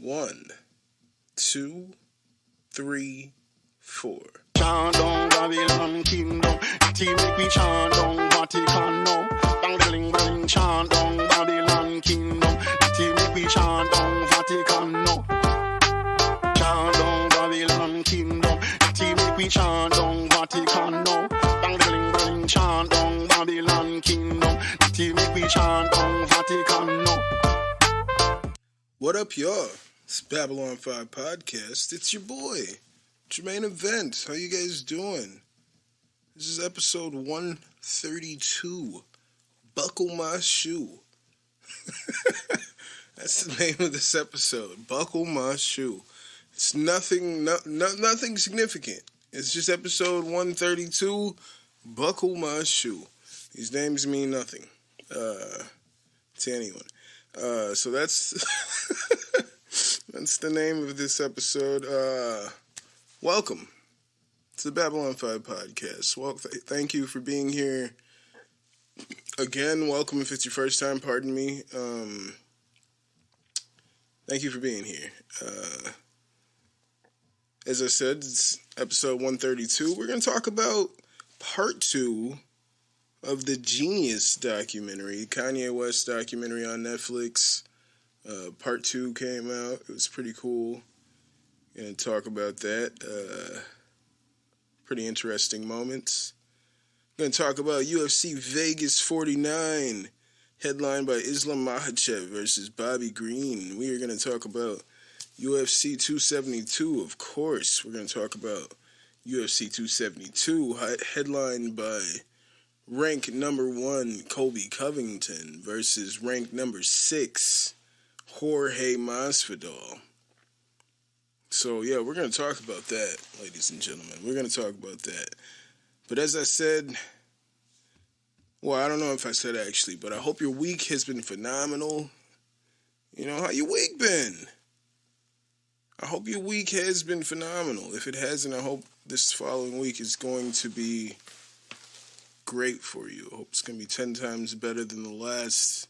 1, 2, 3, 4. Chant down Babylon kingdom, team make me chant down Vatican now. Bang bling bling, chant down Babylon kingdom, team make me chant down Vatican now. Chant down Babylon kingdom, team make me chant down Vatican now. Bang bling bling, chant down Babylon kingdom, team make me chant down Vatican now. What up, y'all? It's Babylon 5 Podcast. It's your boy, Jermaine Event. How you guys doing? This is episode 132. Buckle My Shoe. That's the name of this episode. Buckle My Shoe. It's nothing significant. It's just episode 132. Buckle My Shoe. These names mean nothing to anyone. So that's that's the name of this episode. Welcome to the Babylon 5 Podcast. Well, thank you for being here again. Welcome if it's your first time. Pardon me. Thank you for being here. As I said, it's episode 132. We're going to talk about part 2 of the Jeen-Yuhs documentary, Kanye West documentary on Netflix. Part 2 came out. It was pretty cool. Going to talk about that. Pretty interesting moments. Going to talk about UFC Vegas 49, headlined by Islam Makhachev versus Bobby Green. We are going to talk about UFC 272, of course. We're going to talk about UFC 272, headlined by rank number 1, Colby Covington versus rank number 6, Jorge Masvidal. So, yeah, we're going to talk about that, ladies and gentlemen. We're going to talk about that. But as I said, well, I don't know if I said actually, but I hope your week has been phenomenal. You know, how your week been? I hope your week has been phenomenal. If it hasn't, I hope this following week is going to be great for you. I hope it's going to be 10 times better than the last.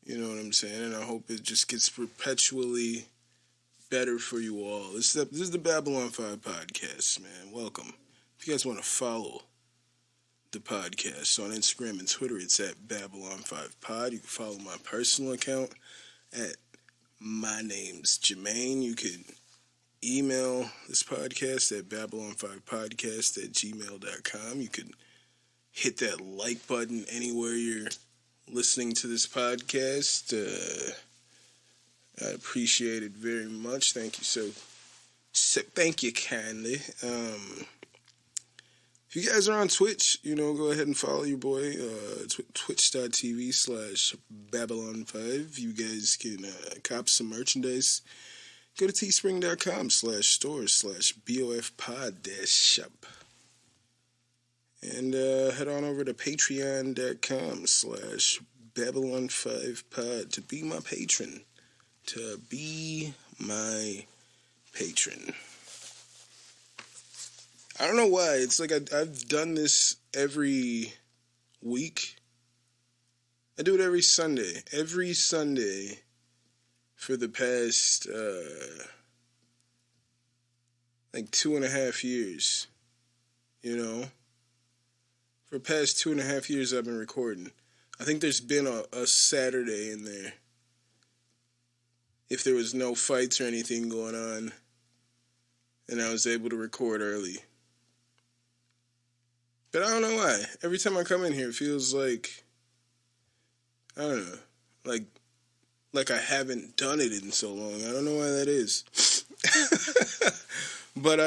You know what I'm saying? And I hope it just gets perpetually better for you all. This is the Babylon 5 Podcast, man. Welcome. If you guys want to follow the podcast on Instagram and Twitter, it's at Babylon 5 Pod. You can follow my personal account at my name's Jermaine. You can email this podcast at babylon5podcast@gmail.com. You can hit that like button anywhere you're listening to this podcast. I appreciate it very much. Thank you so thank you kindly. If you guys are on Twitch, you know, go ahead and follow your boy, twitch.tv/Babylon5. You guys can cop some merchandise. Go to teespring.com/store/BOFpod-shop. And head on over to patreon.com/Babylon5Pod to be my patron. I don't know why. It's like I've done this every week. I do it every Sunday. Every Sunday for the past, 2.5 years. You know? For the past 2.5 years I've been recording. I think there's been a Saturday in there. If there was no fights or anything going on, and I was able to record early. But I don't know why. Every time I come in here, it feels like, I don't know, like I haven't done it in so long. I don't know why that is. But,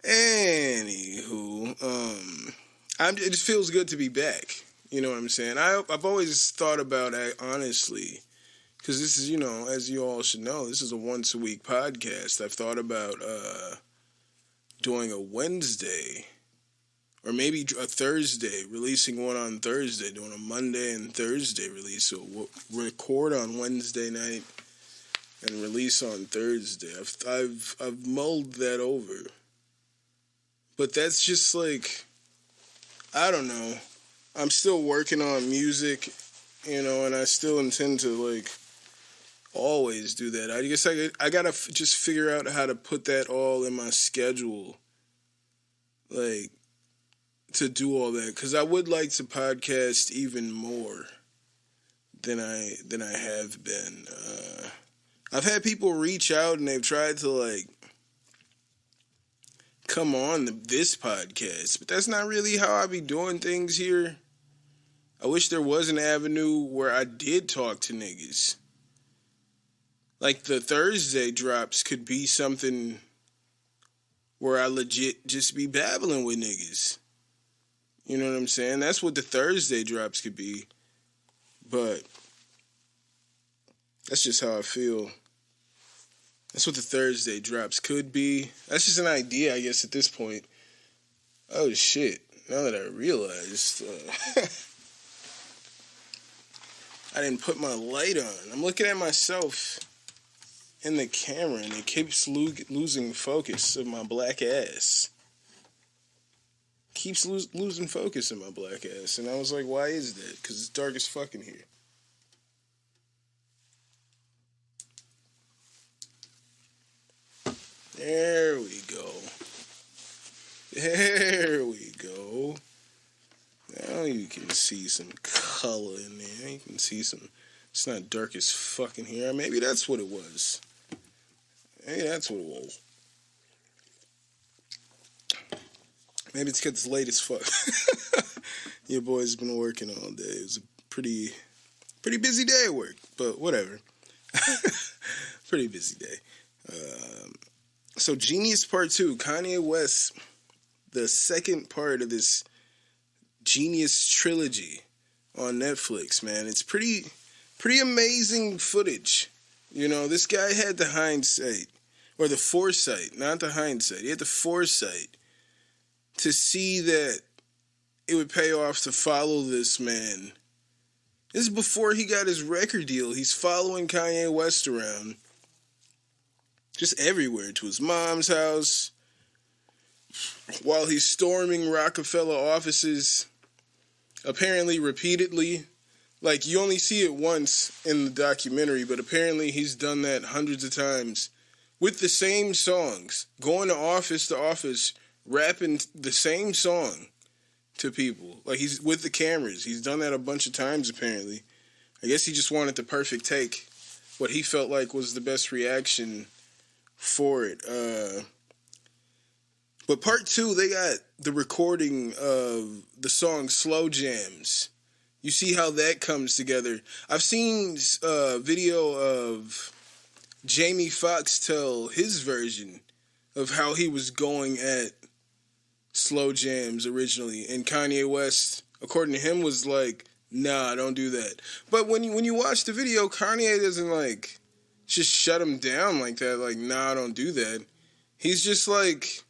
anywho, it just feels good to be back. You know what I'm saying? I've always thought about, honestly, because this is, you know, as you all should know, this is a once-a-week podcast. I've thought about doing a Wednesday or maybe a Thursday, releasing one on Thursday, doing a Monday and Thursday release. So we'll record on Wednesday night and release on Thursday. I've mulled that over. But that's just like, I don't know. I'm still working on music, you know, and I still intend to, like, always do that. I guess I gotta just figure out how to put that all in my schedule, like, to do all that, because I would like to podcast even more than I have been. I've had people reach out and they've tried to, like, come on this podcast, but that's not really how I be doing things here. I wish there was an avenue where I did talk to niggas. Like, the Thursday drops could be something where I legit just be babbling with niggas. You know what I'm saying? That's what the Thursday drops could be. But that's just how I feel. That's what the Thursday drops could be. That's just an idea, I guess, at this point. Oh, shit. Now that I realized, I didn't put my light on. I'm looking at myself in the camera, and it keeps losing focus of my black ass. Keeps losing focus in my black ass. And I was like, why is that? Because it's dark as fuck in here. There we go. There we go. Now you can see some color in there. You can see some... It's not dark as fuck in here. Maybe that's what it was. Maybe that's what it was. Maybe it's because it's late as fuck. Your boy's been working all day. It was a pretty busy day at work, but whatever. Pretty busy day. So Jeen-Yuhs Part 2, Kanye West, the second part of this Jeen-Yuhs trilogy on Netflix, man. It's pretty amazing footage. You know, this guy had the hindsight, or the foresight, not the hindsight. He had the foresight to see that it would pay off to follow this man. This is before he got his record deal. He's following Kanye West around, just everywhere, to his mom's house, while he's storming Rockefeller offices, apparently repeatedly. Like, you only see it once in the documentary, but apparently he's done that hundreds of times with the same songs, going to office, rapping the same song to people. Like, he's with the cameras. He's done that a bunch of times, apparently. I guess he just wanted the perfect take, what he felt like was the best reaction for it. But part 2, they got the recording of the song Slow Jams. You see how that comes together. I've seen a video of Jamie Foxx tell his version of how he was going at Slow Jams originally. And Kanye West, according to him, was like, nah, don't do that. But when you watch the video, Kanye doesn't, like, just shut him down like that. Like, nah, don't do that. He's just like,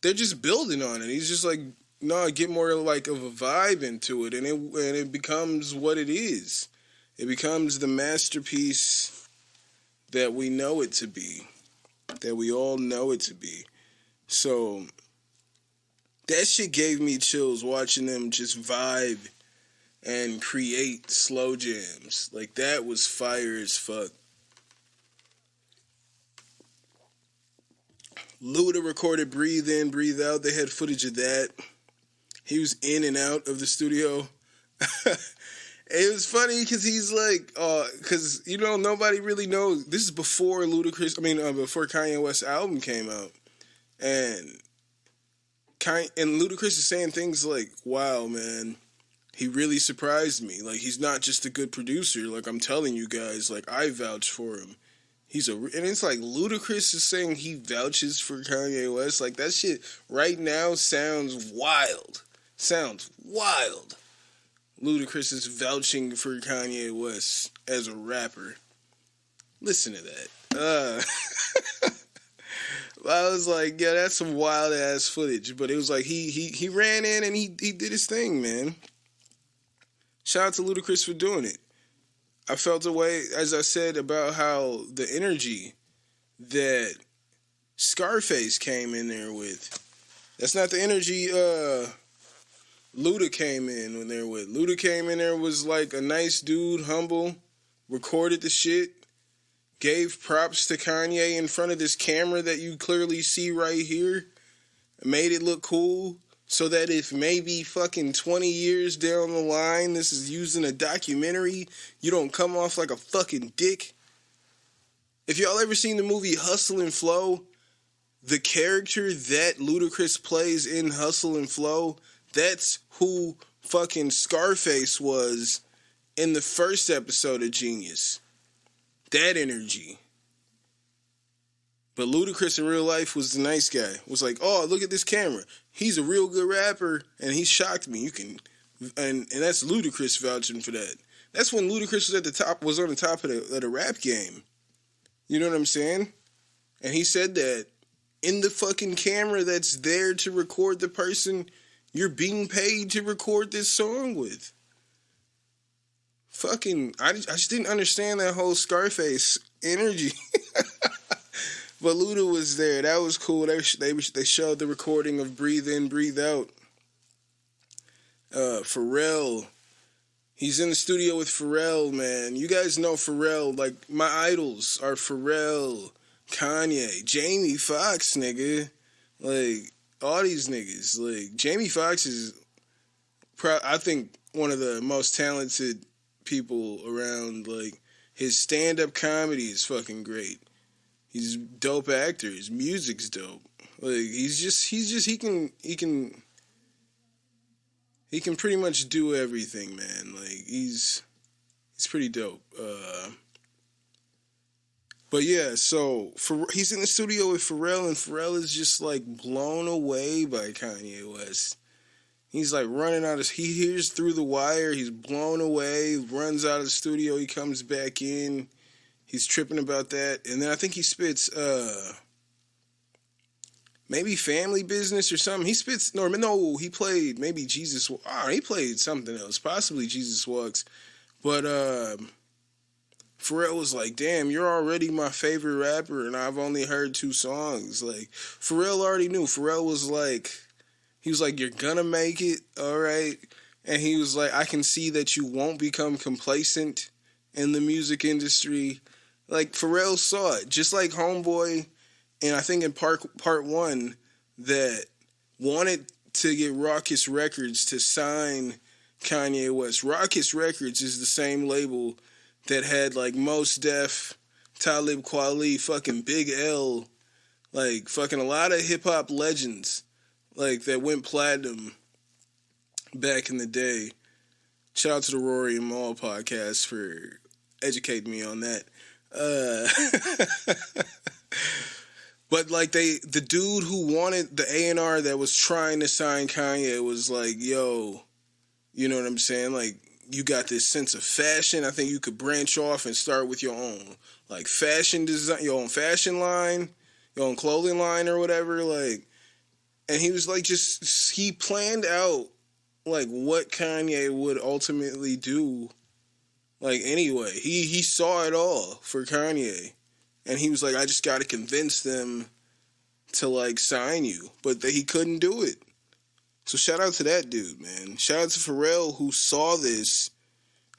they're just building on it. He's just like, no, get more like of a vibe into it, and it becomes what it is. It becomes the masterpiece that we know it to be, that we all know it to be. So that shit gave me chills watching them just vibe and create slow jams. Like, that was fire as fuck. Luda recorded Breathe In, Breathe Out. They had footage of that. He was in and out of the studio. It was funny because he's like, because, you know, nobody really knows. This is before before Kanye West's album came out. And Ludacris is saying things like, wow, man, he really surprised me. Like, he's not just a good producer. Like, I'm telling you guys, like, I vouch for him. And it's like Ludacris is saying he vouches for Kanye West. Like, that shit right now sounds wild. Ludacris is vouching for Kanye West as a rapper. Listen to that. I was like, yeah, that's some wild ass footage. But it was like he ran in and he did his thing, man. Shout out to Ludacris for doing it. I felt a way, as I said, about how the energy that Scarface came in there with. That's not the energy Luda came in when they were with. Luda came in there, was like a nice dude, humble, recorded the shit, gave props to Kanye in front of this camera that you clearly see right here, made it look cool, so that if maybe fucking 20 years down the line this is used in a documentary, you don't come off like a fucking dick. If y'all ever seen the movie Hustle and Flow, the character that Ludacris plays in Hustle and Flow, that's who fucking Scarface was in the first episode of Genius. That energy. But Ludacris in real life was the nice guy. Was like, oh, look at this camera. He's a real good rapper, and he shocked me. You can, and that's Ludacris vouching for that. That's when Ludacris was at the top, was on the top of the rap game. You know what I'm saying? And he said that in the fucking camera that's there to record the person you're being paid to record this song with. Fucking, I just didn't understand that whole Scarface energy. But Luda was there. That was cool. They showed the recording of Breathe In, Breathe Out. Pharrell. He's in the studio with Pharrell, man. You guys know Pharrell. Like, my idols are Pharrell, Kanye, Jamie Foxx, nigga. Like, all these niggas. Like, Jamie Foxx is, I think, one of the most talented people around. Like, his stand-up comedy is fucking great. He's a dope actor. His music's dope. Like, he can pretty much do everything, man. Like, he's pretty dope. But yeah, so he's in the studio with Pharrell, and Pharrell is just like blown away by Kanye West. He's like running out of, he hears Through the Wire, he's blown away, runs out of the studio, he comes back in, he's tripping about that, and then I think he spits, maybe Family Business or something. He spits, no, he played maybe Jesus, he played something else, possibly Jesus Walks, but, Pharrell was like, damn, you're already my favorite rapper, and I've only heard 2 songs. Like, Pharrell already knew. Pharrell was like, he was like, you're gonna make it, all right? And he was like, I can see that you won't become complacent in the music industry. Like, Pharrell saw it, just like Homeboy, and I think in part 1, that wanted to get Rawkus Records to sign Kanye West. Rawkus Records is the same label that had, like, Mos Def, Talib Kweli, fucking Big L, like, fucking a lot of hip-hop legends, like, that went platinum back in the day. Shout out to the Rory and Maul podcast for educating me on that. But, like, the dude who wanted the A&R that was trying to sign Kanye was like, yo, you know what I'm saying? Like, you got this sense of fashion. I think you could branch off and start with your own, like, fashion design, your own fashion line, your own clothing line or whatever. Like, and he was like, he planned out, like, what Kanye would ultimately do. Like, anyway, he saw it all for Kanye. And he was like, I just got to convince them to, like, sign you. But he couldn't do it. So shout out to that dude, man. Shout out to Pharrell, who saw this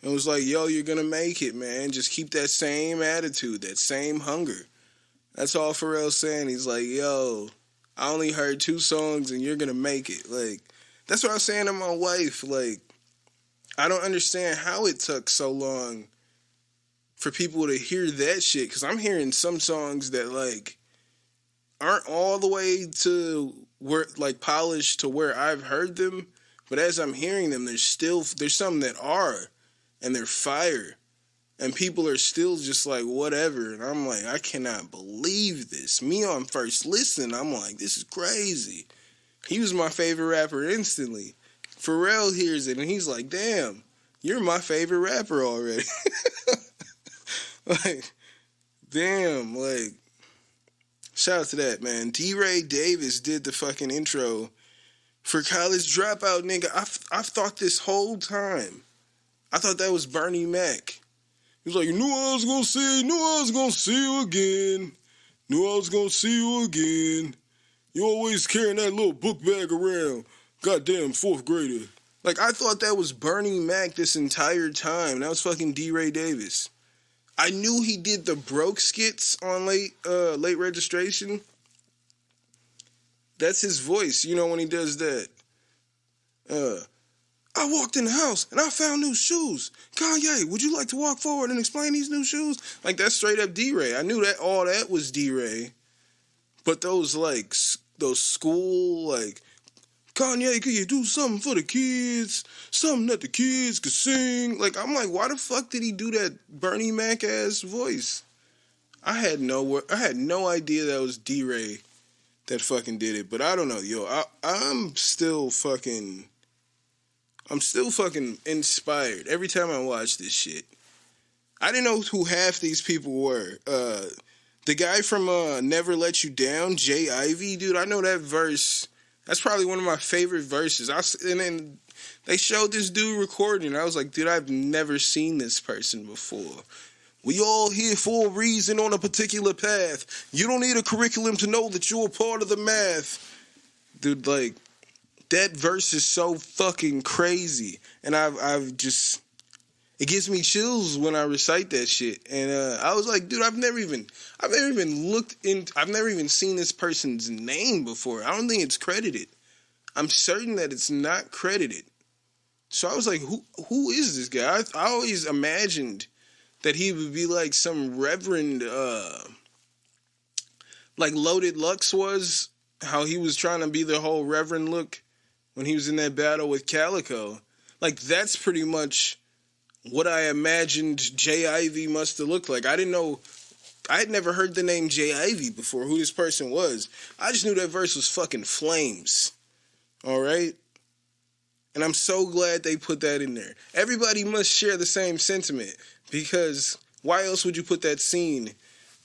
and was like, yo, you're going to make it, man. Just keep that same attitude, that same hunger. That's all Pharrell's saying. He's like, yo, I only heard 2 songs and you're going to make it. Like, that's what I was saying to my wife. Like, I don't understand how it took so long for people to hear that shit. Because I'm hearing some songs that, like, aren't all the way to where, like, polished to where I've heard them, but as I'm hearing them, there's some that are, and they're fire, and people are still just like, whatever, and I'm like, I cannot believe this. Me on first listen, I'm like, this is crazy. He was my favorite rapper instantly. Pharrell hears it, and he's like, damn, you're my favorite rapper already. Like, damn, like, shout out to that, man. D-Ray Davis did the fucking intro for College Dropout, nigga. I've thought this whole time, I thought that was Bernie Mac. He was like, you knew I was gonna see you again. Knew I was gonna see you again. You always carrying that little book bag around. Goddamn 4th grader. Like, I thought that was Bernie Mac this entire time. That was fucking D-Ray Davis. I knew he did the broke skits on late registration. That's his voice, you know, when he does that. I walked in the house and I found new shoes. Kanye, would you like to walk forward and explain these new shoes? Like, that's straight up D-Ray. I knew that all that was D-Ray. But those school, like, Kanye, could you do something for the kids? Something that the kids could sing? Like, I'm like, why the fuck did he do that Bernie Mac ass voice? I had no idea that was D-Ray that fucking did it. But I don't know, yo. I'm still fucking inspired every time I watch this shit. I didn't know who half these people were. The guy from Never Let You Down, Jay Ivy, dude, I know that verse. That's probably one of my favorite verses. And then they showed this dude recording, and I was like, dude, I've never seen this person before. We all here for a reason on a particular path. You don't need a curriculum to know that you're a part of the math. Dude, like, that verse is so fucking crazy. And I've just, it gives me chills when I recite that shit. And I was like, dude, I've never even seen this person's name before. I don't think it's credited. I'm certain that it's not credited. So I was like, who is this guy? I always imagined that he would be like some reverend, like Loaded Lux was, how he was trying to be the whole reverend look when he was in that battle with Calico. Like, that's pretty much what I imagined Jay Ivy must have looked like. I didn't know, I had never heard the name Jay Ivy before, who this person was. I just knew that verse was fucking flames. All right? And I'm so glad they put that in there. Everybody must share the same sentiment, because why else would you put that scene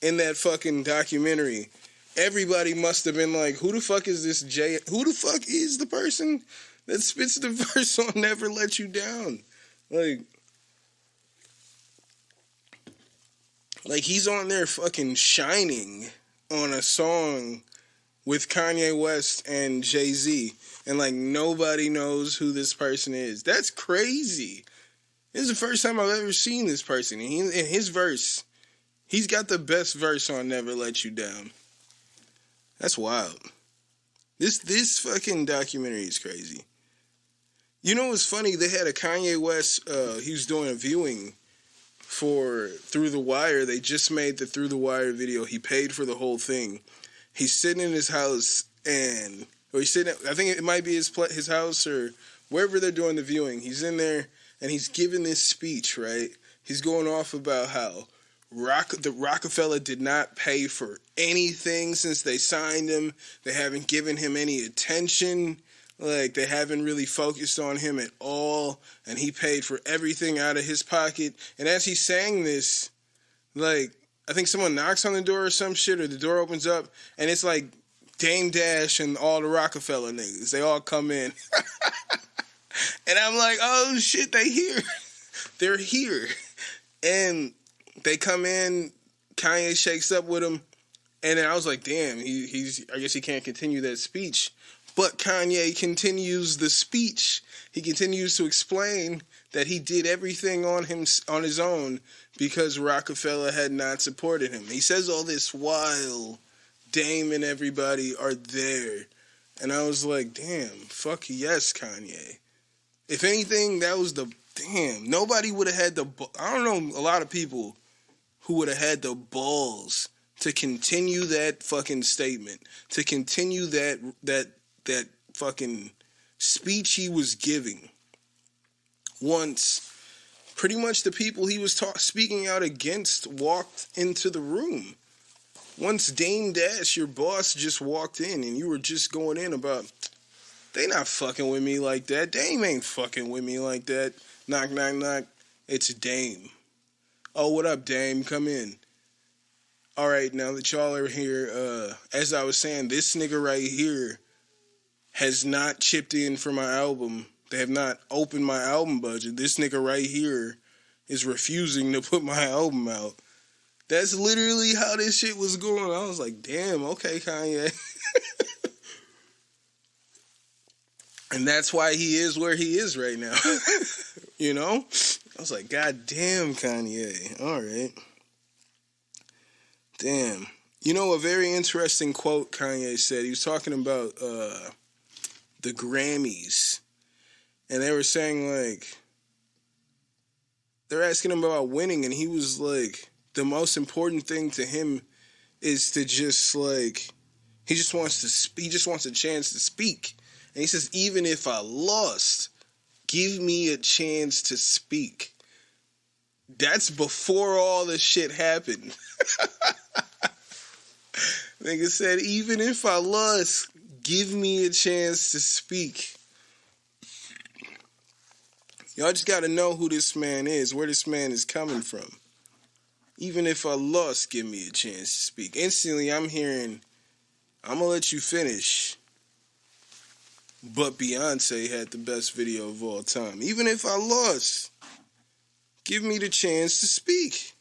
in that fucking documentary? Everybody must have been like, who the fuck is this Jay? Who the fuck is the person that spits the verse on Never Let You Down? Like he's on there fucking shining on a song with Kanye West and Jay-Z, and like nobody knows who this person is. That's crazy. This is the first time I've ever seen this person. And in his verse, he's got the best verse on Never Let You Down. That's wild. This fucking documentary is crazy. You know what's funny? They had a Kanye West, he was doing a viewing for Through the Wire. They just made the Through the Wire video. He paid for the whole thing. He's sitting in his house or he's sitting, I think it might be his house or wherever they're doing the viewing. He's in there and he's giving this speech, right? He's going off about how the Rockefeller did not pay for anything since they signed him. They haven't given him any attention. Like, they haven't really focused on him at all. And he paid for everything out of his pocket. And as he's saying this, like, I think someone knocks on the door or some shit, or the door opens up, and it's like Dame Dash and all the Rockefeller niggas. They all come in. And I'm like, oh shit, they here. They're here. And they come in, Kanye shakes up with him, and then I was like, damn, I guess he can't continue that speech. But Kanye continues the speech. He continues to explain that he did everything on his own because Rockefeller had not supported him. He says all this while Dame and everybody are there. And I was like, damn, fuck yes, Kanye. If anything, that was nobody would have had I don't know a lot of people who would have had the balls to continue that fucking statement, to continue that fucking speech he was giving. Once pretty much the people he was speaking out against walked into the room. Once Dame Dash, your boss, just walked in and you were just going in about, they not fucking with me like that. Dame ain't fucking with me like that. Knock, knock, knock. It's Dame. Oh, what up, Dame? Come in. All right, now that y'all are here, as I was saying, this nigga right here has not chipped in for my album. They have not opened my album budget. This nigga right here is refusing to put my album out. That's literally how this shit was going. I was like, damn, okay, Kanye. And that's why he is where he is right now. You know? I was like, God damn, Kanye. All right. Damn. You know, a very interesting quote Kanye said. He was talking about the Grammys. And they were saying, like, they're asking him about winning. And he was like, the most important thing to him is to just, like, he just wants a chance to speak. And he says, even if I lost, give me a chance to speak. That's before all this shit happened. Nigga said, even if I lost, give me a chance to speak. Y'all just gotta know who this man is, where this man is coming from. Even if I lost, give me a chance to speak. Instantly, I'm hearing, I'm gonna let you finish, but Beyonce had the best video of all time. Even if I lost, give me the chance to speak.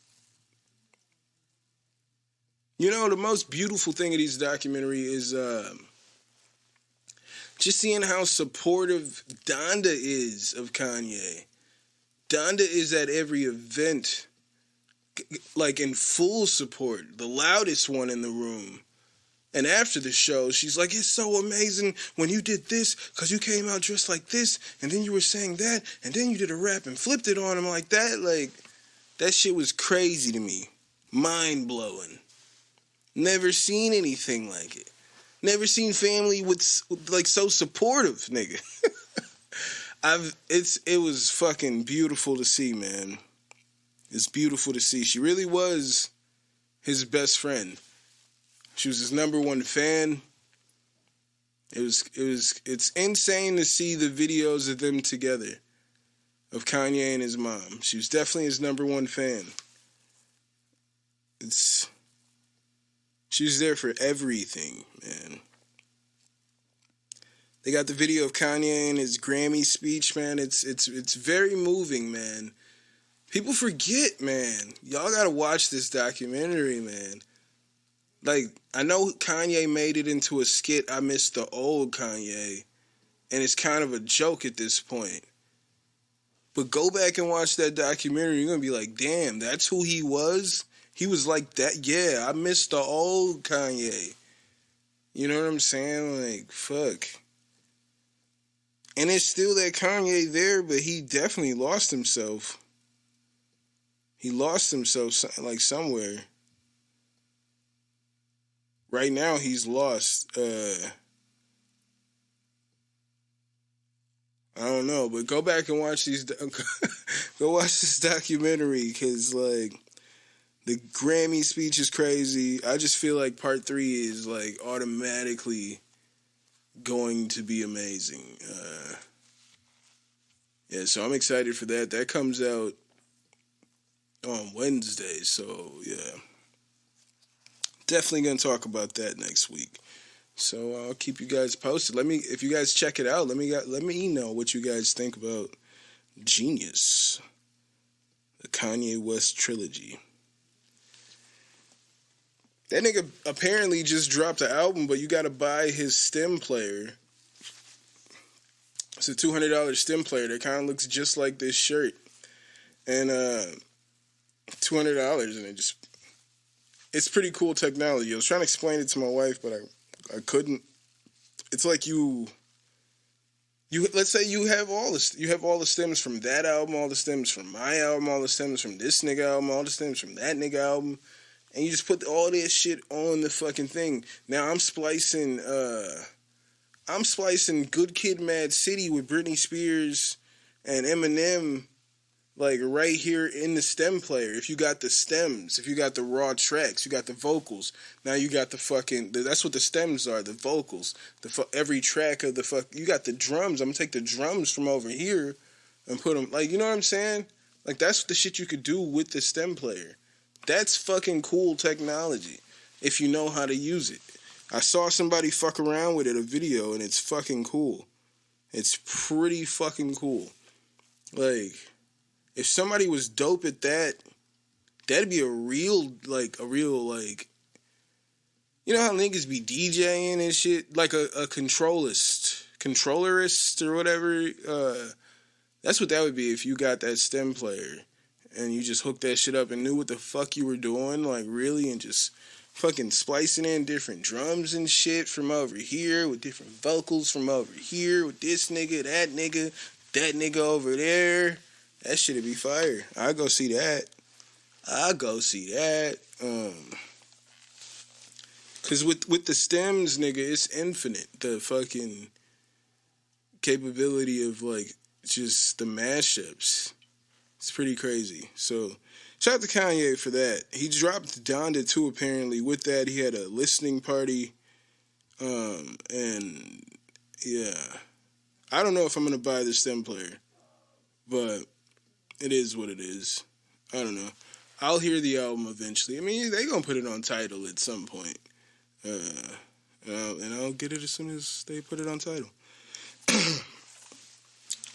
You know, the most beautiful thing of these documentary is just seeing how supportive Donda is of Kanye. Donda is at every event, like in full support, the loudest one in the room. And after the show, she's like, it's so amazing when you did this, because you came out dressed like this, and then you were saying that, and then you did a rap and flipped it on him like that. Like, that shit was crazy to me. Mind-blowing. Never seen anything like it. Never seen family with like so supportive, nigga. It was fucking beautiful to see, man. It's beautiful to see. She really was his best friend. She was his number one fan. It's insane to see the videos of them together, of Kanye and his mom. She was definitely his number one fan. She was there for everything, man. They got the video of Kanye and his Grammy speech, man. It's very moving, man. People forget, man. Y'all gotta watch this documentary, man. Like, I know Kanye made it into a skit, I miss the old Kanye, and it's kind of a joke at this point. But go back and watch that documentary, you're gonna be like, damn, that's who he was? He was like that? Yeah, I miss the old Kanye. You know what I'm saying? Like, fuck. And it's still that Kanye there, but he definitely lost himself. He lost himself, like, somewhere. Right now, he's lost. I don't know, but go back and watch these. Go watch this documentary, because, like, the Grammy speech is crazy. I just feel like part 3 is, like, automatically going to be amazing. Yeah, so I'm excited for that. That comes out on Wednesday, so yeah. Definitely going to talk about that next week. So I'll keep you guys posted. If you guys check it out, let me know what you guys think about Genius, the Kanye West trilogy. That nigga apparently just dropped an album, but you got to buy his stem player. It's a $200 stem player that kind of looks just like this shirt. And $200, and it's pretty cool technology. I was trying to explain it to my wife, but I couldn't. It's like you let's say you have all the stems from that album, all the stems from my album, all the stems from this nigga album, all the stems from that nigga album, and you just put all this shit on the fucking thing. Now I'm splicing Good Kid, Mad City with Britney Spears and Eminem, like, right here in the stem player. If you got the stems, if you got the raw tracks, you got the vocals. Now you got that's what the stems are, the vocals. Every track of you got the drums. I'm going to take the drums from over here and put them, like, you know what I'm saying? Like, that's the shit you could do with the stem player. That's fucking cool technology, if you know how to use it. I saw somebody fuck around with it, a video, and it's fucking cool. It's pretty fucking cool. Like, if somebody was dope at that, that'd be a real, you know how niggas be DJing and shit? Like a controllerist or whatever. That's what that would be if you got that stem player. and you just hooked that shit up and knew what the fuck you were doing, like really, and just fucking splicing in different drums and shit from over here with different vocals from over here with this nigga, that nigga over there. That shit'd be fire. I go see that. Cause with the stems, nigga, it's infinite. The fucking capability of like just the mashups. It's pretty crazy. So shout out to Kanye for that. He dropped Donda too, apparently. With that, he had a listening party. And yeah. I don't know if I'm gonna buy the stem player, but it is what it is. I don't know. I'll hear the album eventually. I mean, they gonna put it on Tidal at some point. And I'll get it as soon as they put it on Tidal.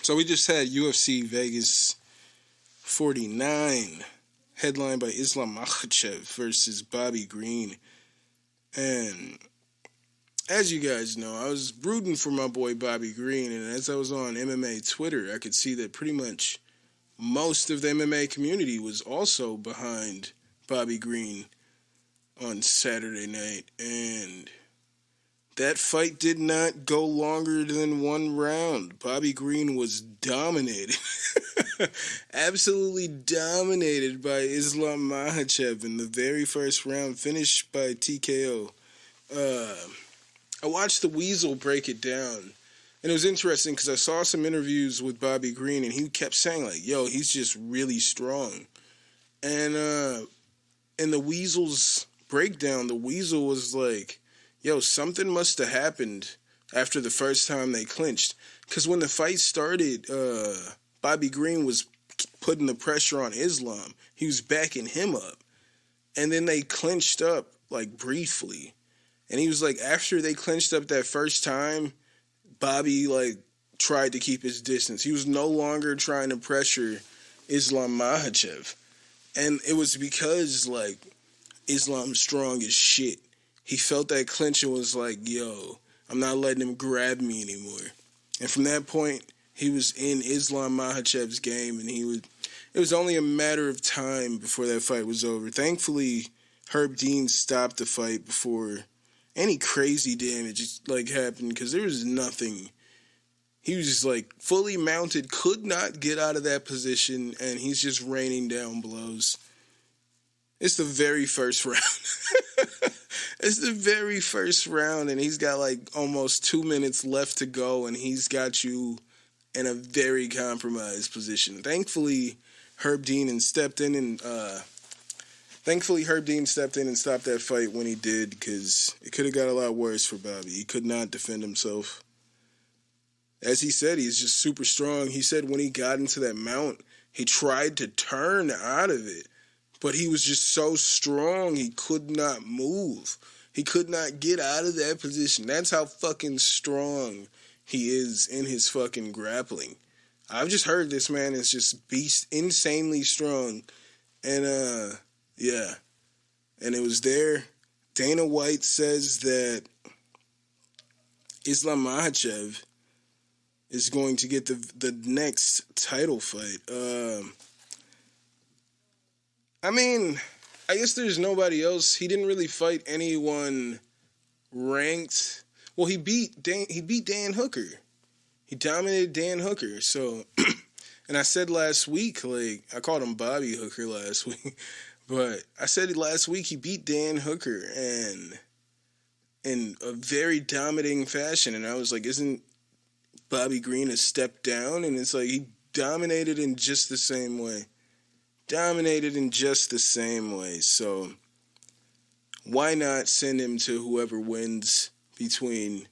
So we just had UFC Vegas 49, headlined by Islam Makhachev versus Bobby Green. And as you guys know, I was rooting for my boy Bobby Green, and as I was on MMA Twitter, I could see that pretty much most of the MMA community was also behind Bobby Green on Saturday night, and that fight did not go longer than one round. Bobby Green was dominated. Absolutely dominated by Islam Makhachev in the very first round, finished by TKO. I watched the Weasel break it down, and it was interesting because I saw some interviews with Bobby Green, and he kept saying, like, yo, he's just really strong. And in the Weasel's breakdown, the Weasel was like, yo, something must have happened after the first time they clinched. Because when the fight started, Bobby Green was putting the pressure on Islam. He was backing him up. And then they clinched up, like, briefly. And he was like, after they clinched up that first time, Bobby, like, tried to keep his distance. He was no longer trying to pressure Islam Makhachev. And it was because, like, Islam's strong as shit. He felt that clinch and was like, yo, I'm not letting him grab me anymore. And from that point, he was in Islam Makhachev's game, and it was only a matter of time before that fight was over. Thankfully, Herb Dean stopped the fight before any crazy damage like happened, because there was nothing. He was just like fully mounted, could not get out of that position, and he's just raining down blows. It's the very first round. It's the very first round, and he's got like almost 2 minutes left to go, and he's got you in a very compromised position. Thankfully, Herb Dean stepped in and stopped that fight when he did, because it could have got a lot worse for Bobby. He could not defend himself. As he said, he's just super strong. He said when he got into that mount, he tried to turn out of it, but he was just so strong, he could not move. He could not get out of that position. That's how fucking strong he is in his fucking grappling. I've just heard this man is just insanely strong. And, yeah. And it was there. Dana White says that Islam Makhachev is going to get the next title fight. I mean, I guess there's nobody else. He didn't really fight anyone ranked. Well, he beat Dan Hooker. He dominated Dan Hooker. So, and I said last week, like, I called him Bobby Hooker last week, but I said last week he beat Dan Hooker and in a very dominating fashion. And I was like, isn't Bobby Green a step down? And it's like he dominated in just the same way. So why not send him to whoever wins between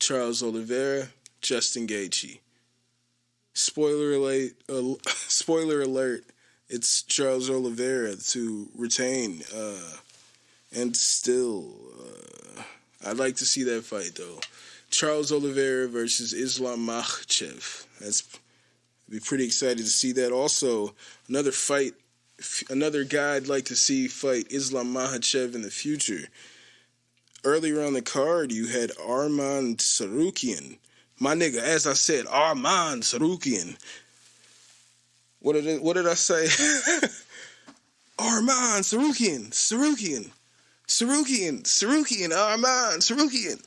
Charles Oliveira, Justin Gaethje? Spoiler alert, it's Charles Oliveira to retain. And still, I'd like to see that fight, though. Charles Oliveira versus Islam Makhachev. I'd be pretty excited to see that. Also, another guy I'd like to see fight Islam Makhachev in the future. Earlier on the card, you had Arman Tsarukyan. My nigga, as I said, Arman Tsarukyan. What did I say? Arman Sarukian, Arman Sarukian.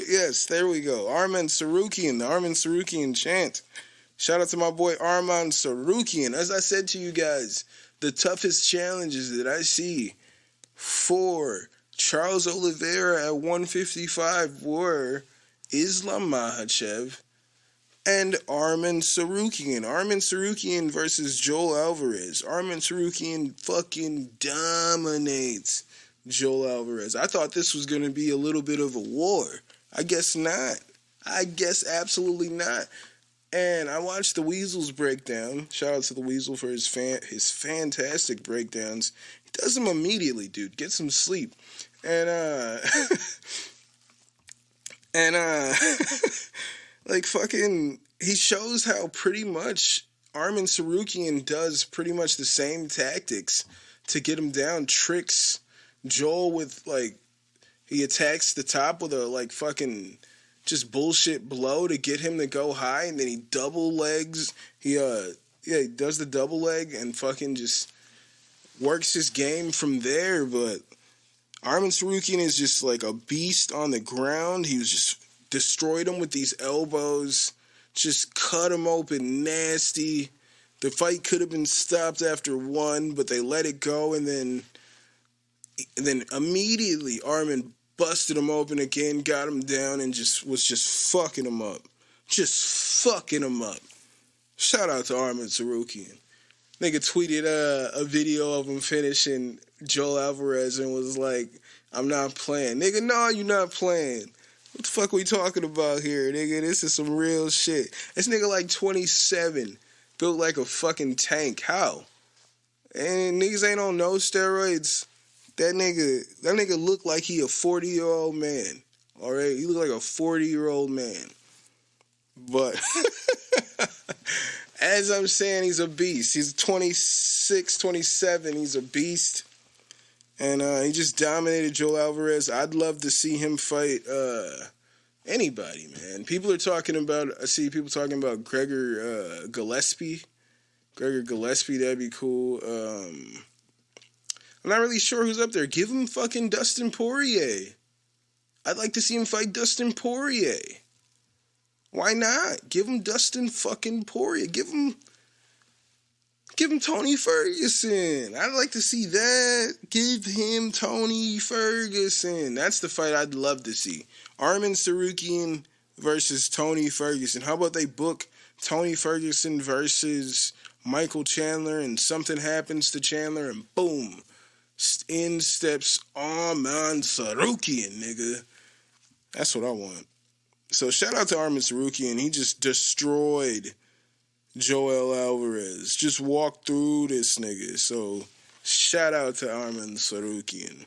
Yes, there we go. Arman Sarukian, the Arman Sarukian chant. Shout out to my boy Arman Sarukian. As I said to you guys, the toughest challenges that I see for Charles Oliveira at 155 were Islam Makhachev and Arman Sarukian. Arman Sarukian versus Joel Alvarez. Arman Sarukian fucking dominates Joel Alvarez. I thought this was going to be a little bit of a war. I guess not. I guess absolutely not. And I watched the Weasel's breakdown. Shout out to the Weasel for his fantastic breakdowns. He does them immediately, dude. Get some sleep. And like fucking, he shows how pretty much Arman Sarukian does pretty much the same tactics to get him down. Tricks Joel with, like, he attacks the top with a, like, fucking just bullshit blow to get him to go high, and then he double legs. He does the double leg and fucking just works his game from there. But Arman Sarukian is just like a beast on the ground. He was just destroyed him with these elbows, just cut him open nasty. The fight could have been stopped after one, but they let it go, and then immediately Arman busted him open again, got him down, and was fucking him up. Just fucking him up. Shout out to Arman Sarukian. Nigga tweeted a video of him finishing Joel Alvarez and was like, I'm not playing. Nigga, no, you not playing. What the fuck we talking about here, nigga? This is some real shit. This nigga like 27, built like a fucking tank. How? And niggas ain't on no steroids. That nigga look like he a 40-year-old man. All right? He look like a 40-year-old man. But as I'm saying, he's a beast. He's 26, 27. He's a beast. And he just dominated Joel Alvarez. I'd love to see him fight anybody, man. I see people talking about Gregor Gillespie. Gregor Gillespie, that'd be cool. I'm not really sure who's up there. Give him fucking Dustin Poirier. I'd like to see him fight Dustin Poirier. Why not? Give him Dustin fucking Poirier. Give him Tony Ferguson. I'd like to see that. Give him Tony Ferguson. That's the fight I'd love to see. Arman Sarukian versus Tony Ferguson. How about they book Tony Ferguson versus Michael Chandler, and something happens to Chandler, and boom, in steps Arman Sarukian, nigga. That's what I want. So shout out to Arman Sarukian. He just destroyed Joel Alvarez. Just walked through this nigga. So shout out to Arman Sarukian.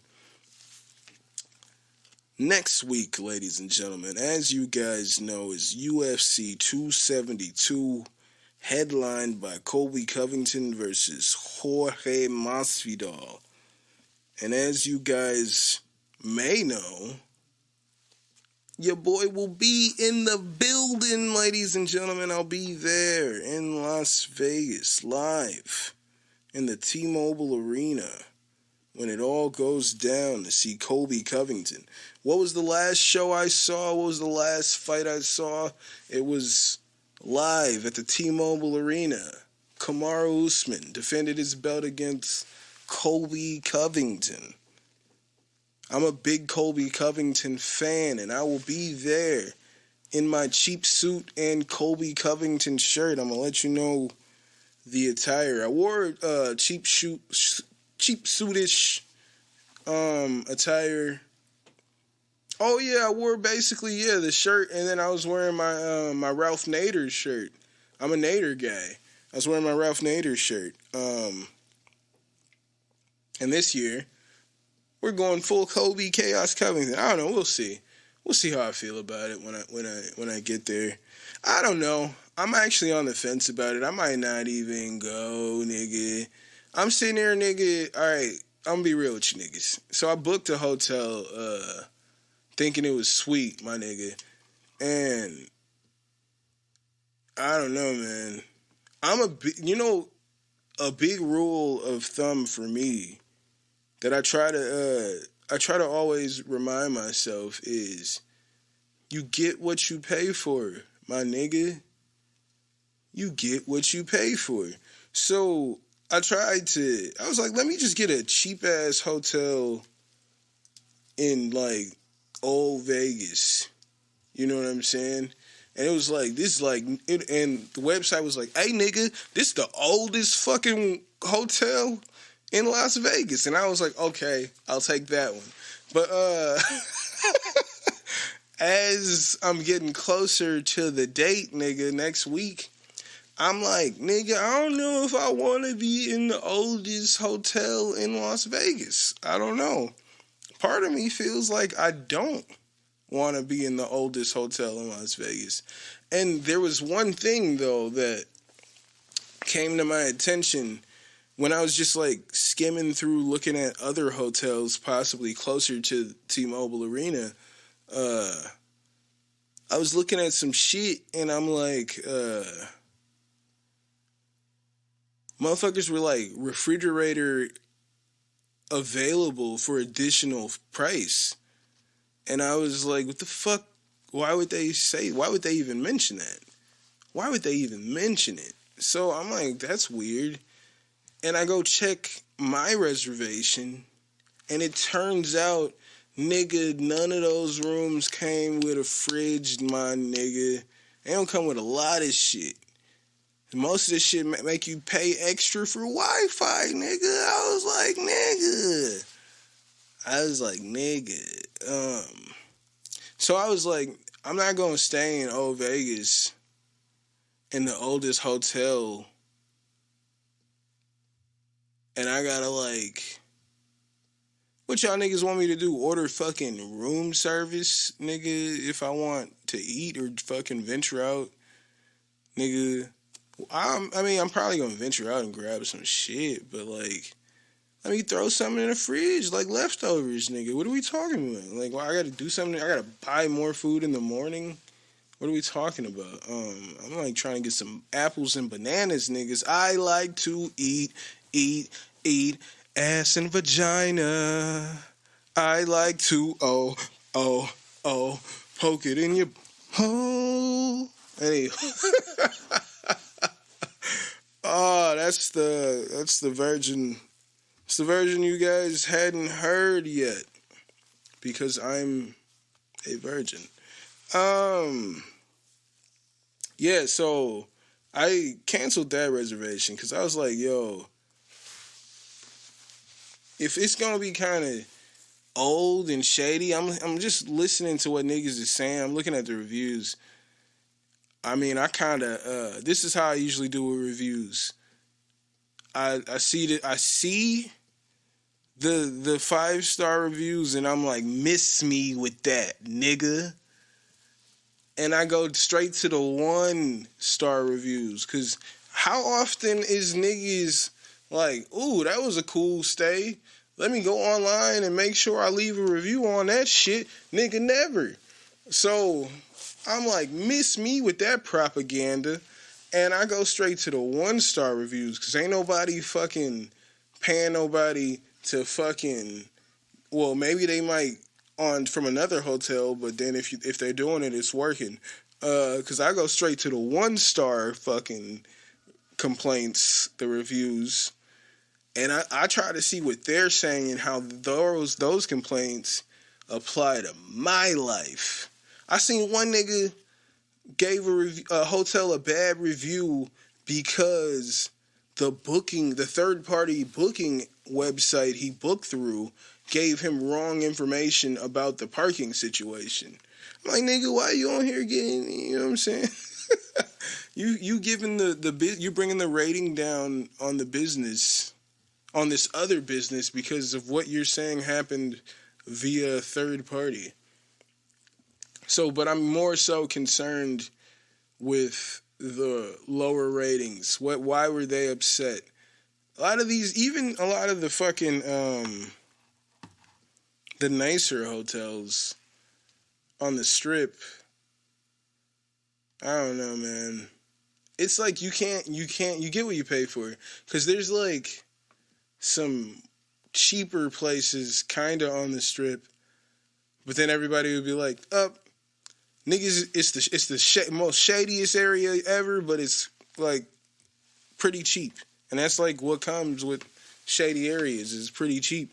Next week, ladies and gentlemen, as you guys know, is UFC 272, headlined by Colby Covington versus Jorge Masvidal. And as you guys may know, your boy will be in the building, ladies and gentlemen. I'll be there in Las Vegas, live in the T-Mobile Arena when it all goes down to see Colby Covington. What was the last show I saw? What was the last fight I saw? It was live at the T-Mobile Arena. Kamaru Usman defended his belt against Colby Covington. I'm a big Colby Covington fan, and I will be there in my cheap suit and Colby Covington shirt. I'm going to let you know the attire. I wore cheap suitish attire. Oh, yeah, I wore basically, the shirt, and then I was wearing my Ralph Nader shirt. I'm a Nader guy. I was wearing my Ralph Nader shirt. And this year, we're going full Colby Chaos Covington. I don't know. We'll see. We'll see how I feel about it when I get there. I don't know. I'm actually on the fence about it. I might not even go, nigga. I'm sitting there, nigga. All right, I'm gonna be real with you, niggas. So I booked a hotel, thinking it was sweet, my nigga, and I don't know, man. a big rule of thumb for me that I try to always remind myself is you get what you pay for, my nigga. You get what you pay for. So I was like, let me just get a cheap ass hotel in like old Vegas. You know what I'm saying? And it was like, and the website was like, hey nigga, this the oldest fucking hotel in Las Vegas. And I was like, okay, I'll take that one. But as I'm getting closer to the date, nigga, next week, I'm like, nigga, I don't know if I want to be in the oldest hotel in Las Vegas. I don't know. Part of me feels like I don't want to be in the oldest hotel in Las Vegas. And there was one thing, though, that came to my attention when I was just, like, skimming through looking at other hotels possibly closer to T-Mobile Arena. I was looking at some shit, and I'm like, motherfuckers were like refrigerator available for additional price. And I was like, what the fuck? Why would they even mention that? Why would they even mention it? So I'm like, that's weird. And I go check my reservation, and it turns out, nigga, none of those rooms came with a fridge, my nigga. They don't come with a lot of shit. Most of this shit make you pay extra for Wi-Fi, nigga. I was like, nigga. So I was like, I'm not going to stay in old Vegas in the oldest hotel. And I gotta like, what y'all niggas want me to do? Order fucking room service, nigga, if I want to eat or fucking venture out, nigga. I'm probably gonna venture out and grab some shit, but like, let me throw something in the fridge, like leftovers, nigga. What are we talking about? Like, well, I gotta do something. I gotta buy more food in the morning. What are we talking about? I'm like trying to get some apples and bananas, niggas. I like to eat ass and vagina. I like to poke it in your hole. Anyway. Oh, that's the version. It's the version you guys hadn't heard yet, because I'm a virgin. Yeah, so I canceled that reservation because I was like, yo, if it's gonna be kind of old and shady, I'm just listening to what niggas is saying. I'm looking at the reviews. I mean, I kind of this is how I usually do with reviews. I see the 5-star reviews, and I'm like, miss me with that, nigga. And I go straight to the 1-star reviews, because how often is niggas like, ooh, that was a cool stay, let me go online and make sure I leave a review on that shit? Nigga, never. So I'm like, miss me with that propaganda, and I go straight to the 1-star reviews, because ain't nobody fucking paying nobody to fucking, well, maybe they might on from another hotel, but then if they're doing it, it's working. Because I go straight to the 1-star fucking complaints, the reviews, and I try to see what they're saying and how those complaints apply to my life. I seen one nigga gave a hotel a bad review because the third-party booking website he booked through gave him wrong information about the parking situation. I'm like, nigga, why you on here getting, you know what I'm saying? you giving you bringing the rating down on the business, on this other business, because of what you're saying happened via third party. So, but I'm more so concerned with the lower ratings. Why were they upset? A lot of the fucking, the nicer hotels on the strip, I don't know, man. it's like you get what you pay for. Because there's like some cheaper places kind of on the strip, but then everybody would be like, niggas, it's the most shadiest area ever, but it's like pretty cheap. And that's like what comes with shady areas, is pretty cheap.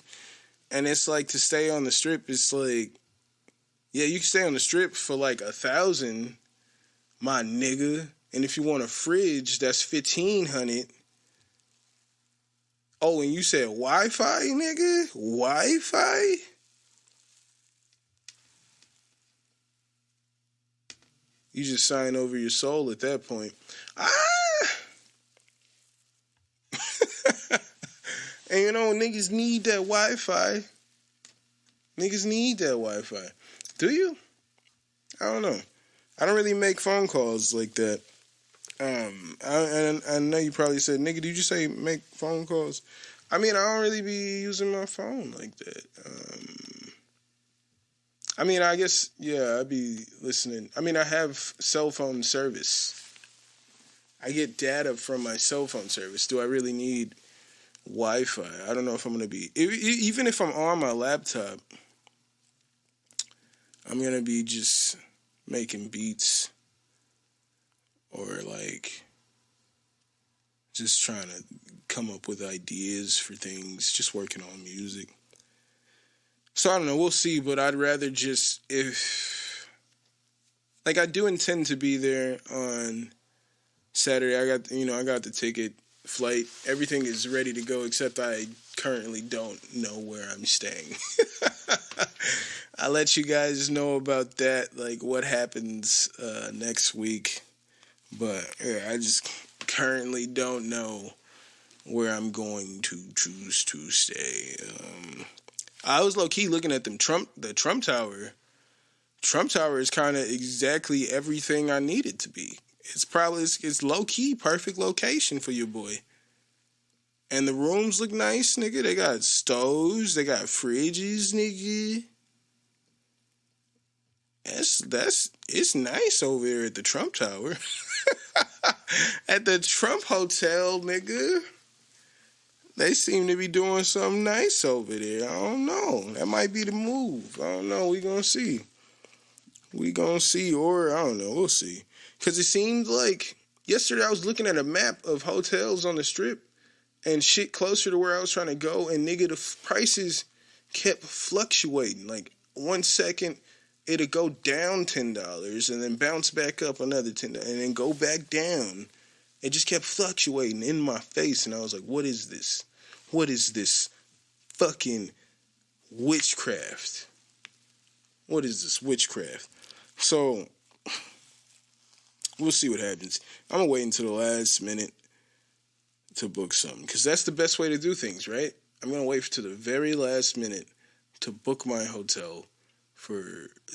And it's like, to stay on the strip, it's like, yeah, you can stay on the strip for like $1,000, my nigga. And if you want a fridge, that's $1,500. Oh, and you said Wi-Fi, nigga? Wi-Fi? You just sign over your soul at that point. And you know, niggas need that Wi-Fi. Niggas need that Wi-Fi. Do you? I don't know. I don't really make phone calls like that. I know you probably said, nigga, did you say make phone calls? I mean, I don't really be using my phone like that. I mean, I guess, yeah, I'd be listening. I mean, I have cell phone service. I get data from my cell phone service. Do I really need Wi-Fi? I don't know if I'm going to be... Even if I'm on my laptop, I'm going to be just making beats or, like, just trying to come up with ideas for things, just working on music. So, I don't know, we'll see, but I'd rather just, I do intend to be there on Saturday. I got the ticket, flight, everything is ready to go, except I currently don't know where I'm staying. I'll let you guys know about that, like what happens next week. But yeah, I just currently don't know where I'm going to choose to stay. I was low-key looking at the Trump Tower. Trump Tower is kind of exactly everything I need it to be. It's low-key perfect location for your boy. And the rooms look nice, nigga. They got stoves, they got fridges, nigga. It's nice over there at the Trump Tower. At the Trump Hotel, nigga. They seem to be doing something nice over there. I don't know. That might be the move. I don't know. We gonna see. Or I don't know. We'll see. Because it seemed like yesterday I was looking at a map of hotels on the strip and shit closer to where I was trying to go, and nigga, the prices kept fluctuating. Like 1 second it'd go down $10 and then bounce back up another $10 and then go back down. It just kept fluctuating in my face, and I was like, what is this? What is this fucking witchcraft? What is this witchcraft? So, we'll see what happens. I'm going to wait until the last minute to book something, because that's the best way to do things, right? I'm going to wait to the very last minute to book my hotel for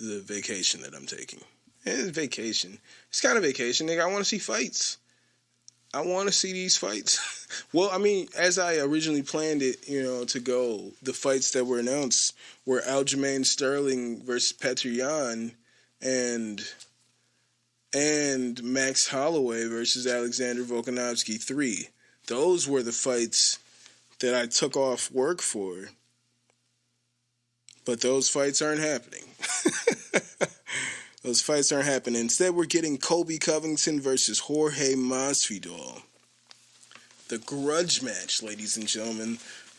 the vacation that I'm taking. And it's vacation. It's kind of vacation, nigga. I want to see fights. I want to see these fights. Well, I mean, as I originally planned it, to go, the fights that were announced were Aljamain Sterling versus Petr Yan and Max Holloway versus Alexander Volkanovski 3. Those were the fights that I took off work for. But those fights aren't happening. Those fights aren't happening. Instead, we're getting Colby Covington versus Jorge Masvidal. The grudge match, ladies and gentlemen.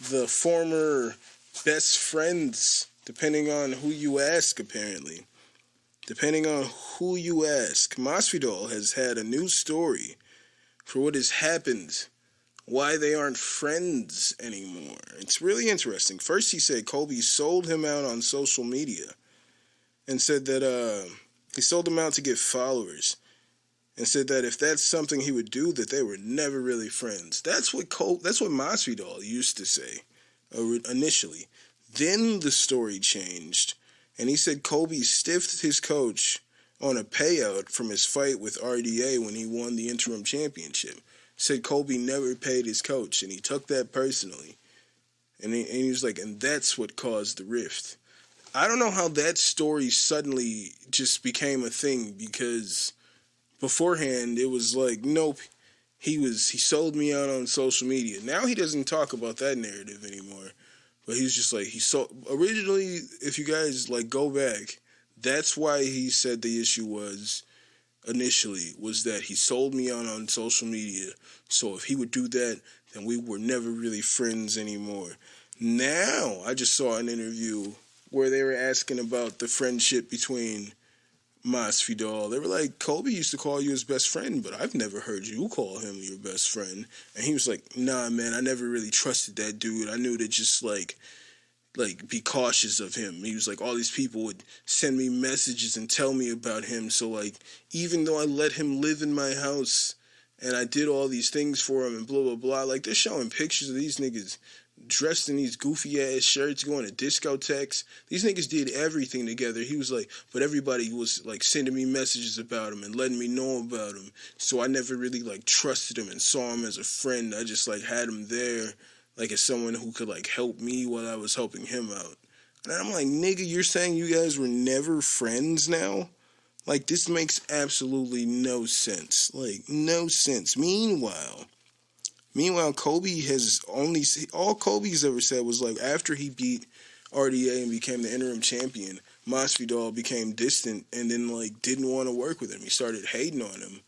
The former best friends, depending on who you ask, apparently. Depending on who you ask. Masvidal has had a new story for what has happened, why they aren't friends anymore. It's really interesting. First, he said Colby sold him out on social media and said that he sold him out to get followers, and said that if that's something he would do, that they were never really friends. That's what Masvidal used to say initially. Then the story changed, and he said Colby stiffed his coach on a payout from his fight with RDA when he won the interim championship. Said Colby never paid his coach, and he took that personally. And he was like, and that's what caused the rift. I don't know how that story suddenly just became a thing, because beforehand, it was like, nope, he sold me out on social media. Now he doesn't talk about that narrative anymore. But he's just like, originally, if you guys like go back, that's why he said the issue was that he sold me out on social media. So if he would do that, then we were never really friends anymore. Now, I just saw an interview where they were asking about the friendship between Masvidal. They were like, Kobe used to call you his best friend, but I've never heard you call him your best friend. And he was like, nah, man, I never really trusted that dude. I knew to just like be cautious of him. He was like, all these people would send me messages and tell me about him. So like, even though I let him live in my house and I did all these things for him and blah, blah, blah, like they're showing pictures of these niggas dressed in these goofy ass shirts, going to discotheques. These niggas did everything together. He was like, but everybody was like sending me messages about him and letting me know about him. So I never really like trusted him and saw him as a friend. I just like had him there like as someone who could like help me while I was helping him out. And I'm like, nigga, you're saying you guys were never friends now? Like, this makes absolutely no sense. Like, no sense. Meanwhile, Kobe has all Kobe's ever said was like, after he beat RDA and became the interim champion, Masvidal became distant and then like didn't want to work with him. He started hating on him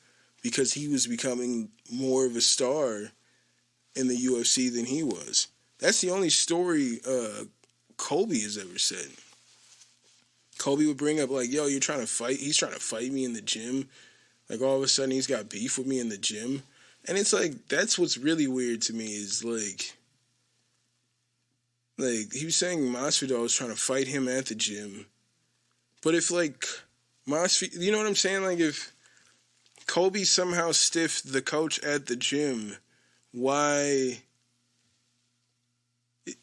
because he was becoming more of a star in the UFC than he was. That's the only story Kobe has ever said. Kobe would bring up like, yo, you're trying to fight. He's trying to fight me in the gym. Like all of a sudden he's got beef with me in the gym. And it's like, that's what's really weird to me is like he was saying Masvidal was trying to fight him at the gym. But if like Masvidal, you know what I'm saying? Like if Kobe somehow stiffed the coach at the gym, why